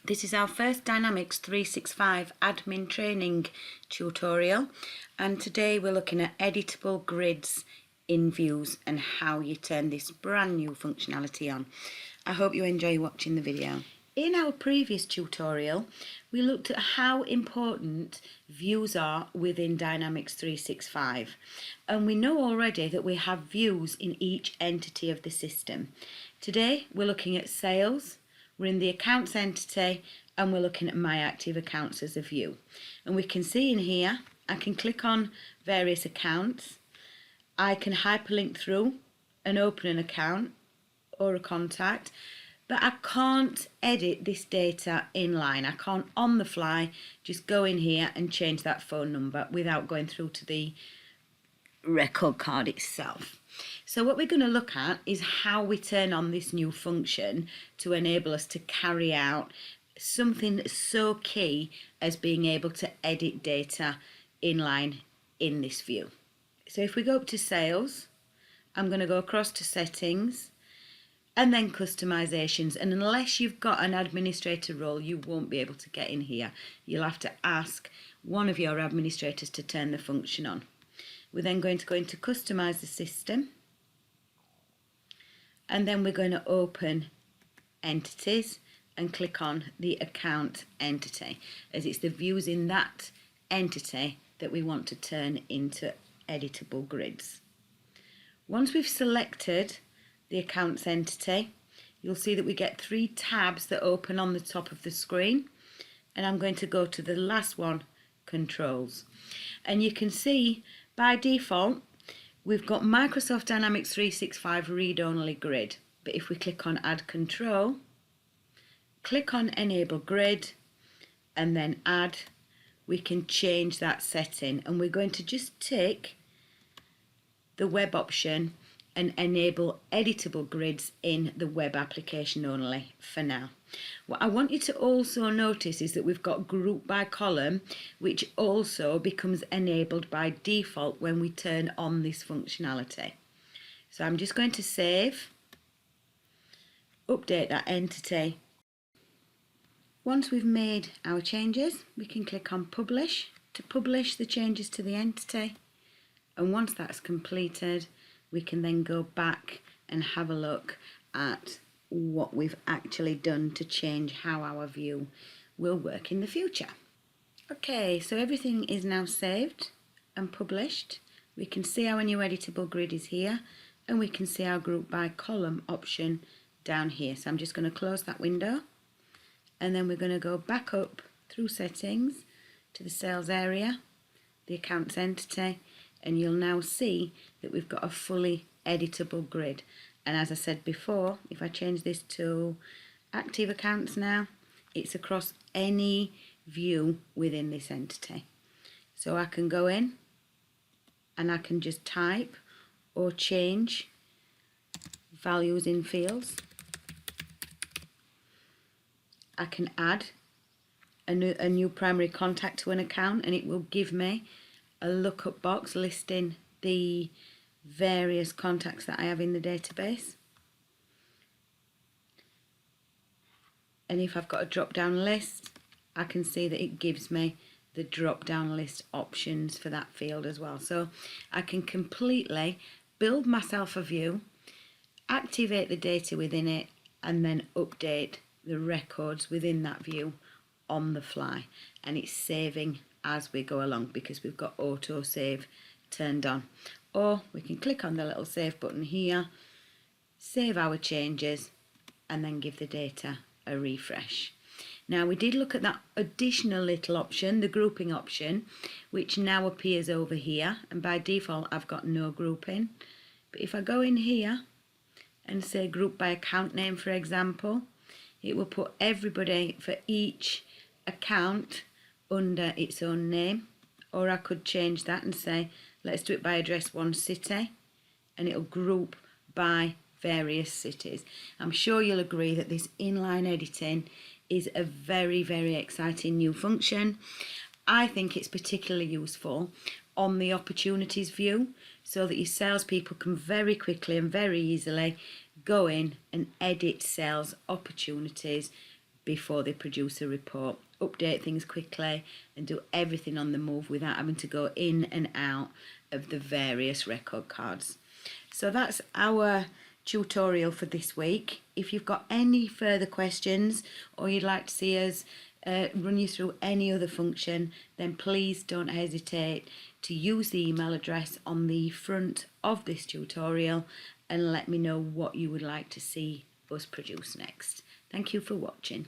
This is our first Dynamics 365 admin training tutorial, and today we're looking at editable grids in views and how you turn this brand new functionality on. I hope you enjoy watching the video. In our previous tutorial, we looked at how important views are within Dynamics 365, and we know already that we have views in each entity of the system. Today we're looking at sales. We're in the accounts entity and we're looking at my active accounts as a view. And we can see in here, I can click on various accounts. I can hyperlink through and open an account or a contact, but I can't edit this data inline. I can't on the fly just go in here and change that phone number without going through to the record card itself. So what we're going to look at is how we turn on this new function to enable us to carry out something so key as being able to edit data inline in this view. So if we go up to sales, I'm going to go across to settings and then customizations, and unless you've got an administrator role, you won't be able to get in here. You'll have to ask one of your administrators to turn the function on. We're then going to go into customize the system, and then we're going to open entities and click on the account entity, as it's the views in that entity that we want to turn into editable grids. Once we've selected the accounts entity, you'll see that we get 3 tabs that open on the top of the screen, and I'm going to go to the last one, controls, and you can see by default we've got Microsoft Dynamics 365 read-only grid, but if we click on add control, click on enable grid and then add, we can change that setting, and we're going to just tick the web option and enable editable grids in the web application only for now. What I want you to also notice is that we've got group by column, which also becomes enabled by default when we turn on this functionality. So I'm just going to save, update that entity. Once we've made our changes, we can click on publish to publish the changes to the entity, and once that's completed, we can then go back and have a look at what we've actually done to change how our view will work in the future. Okay, so everything is now saved and published. We can see our new editable grid is here, and we can see our group by column option down here. So I'm just going to close that window, and then we're going to go back up through settings to the sales area, the accounts entity, and you'll now see that we've got a fully editable grid. And as I said before, if I change this to active accounts now, it's across any view within this entity. So I can go in and I can just type or change values in fields. I can add a new primary contact to an account, and it will give me a lookup box listing the various contacts that I have in the database. And if I've got a drop down list, I can see that it gives me the drop down list options for that field as well. So I can completely build myself a view, activate the data within it, and then update the records within that view on the fly, and it's saving as we go along because we've got auto save turned on. Or we can click on the little save button here, save our changes, and then give the data a refresh. Now we did look at that additional little option, the grouping option, which now appears over here, and by default I've got no grouping. But if I go in here and say group by account name, for example, it will put everybody for each account under its own name. Or I could change that and say let's do it by address 1 city, and it'll group by various cities. I'm sure you'll agree that this inline editing is a very, very exciting new function. I think it's particularly useful on the opportunities view, so that your salespeople can very quickly and very easily go in and edit sales opportunities before they produce a report. Update things quickly and do everything on the move without having to go in and out of the various record cards. So that's our tutorial for this week. If you've got any further questions or you'd like to see us run you through any other function, then please don't hesitate to use the email address on the front of this tutorial and let me know what you would like to see us produce next. Thank you for watching.